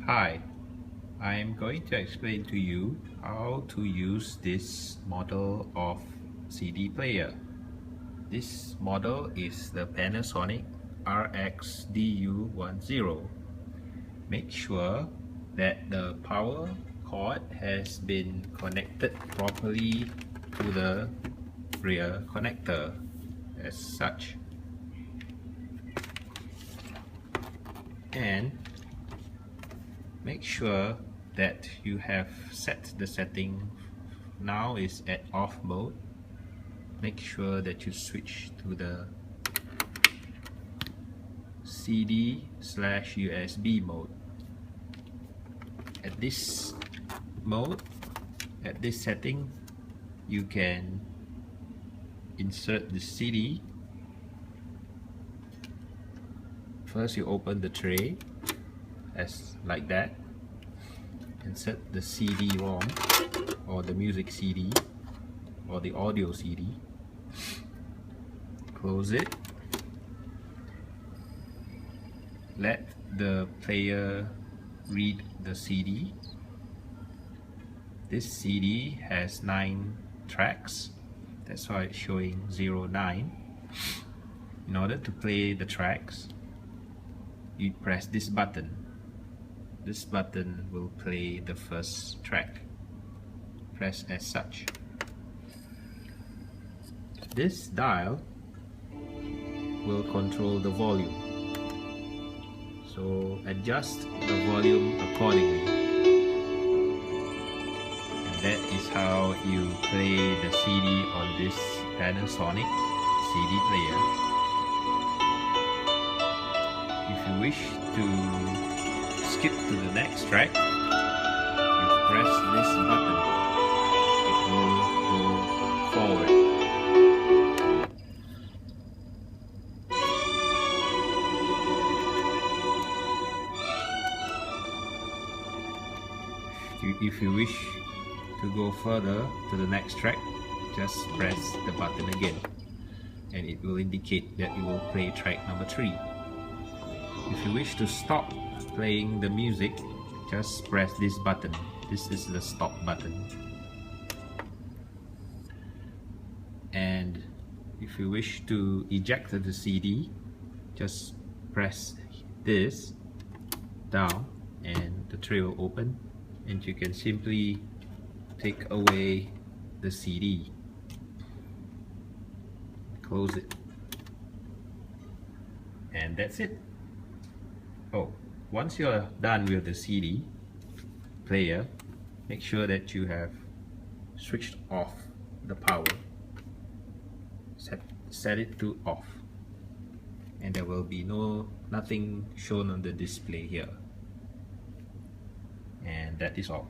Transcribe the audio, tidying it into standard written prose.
Hi, I'm going to explain to you how to use this model of CD player. This model is the Panasonic RX-DU10. Make sure that the power cord has been connected properly to the rear connector as such. And make sure that you have set the setting. Now is at off mode. Make sure that you switch to the CD/USB mode. At this mode, at this setting, you can insert the CD. First you open the tray as like that. Insert the CD-ROM or the music CD or the audio CD. Close it. Let the player read the CD. This CD has 9 tracks. That's why it's showing 09. In order to play the tracks, you press this button. This button will play the first track. Press as such. This dial will control the volume. So adjust the volume accordingly. And that is how you play the CD on this Panasonic CD player. If you wish to skip to the next track, you press this button. It will go forward. If you wish to go further to the next track, just press the button again and it will indicate that you will play track number 3. If you wish to stop playing the music, just press this button. This is the stop button. And if you wish to eject the CD, just press this down and the tray will open and you can simply take away the CD. Close it. And that's it. Once you're done with the CD player, make sure that you have switched off the power. Set it to off. And there will be nothing shown on the display here. And that is all.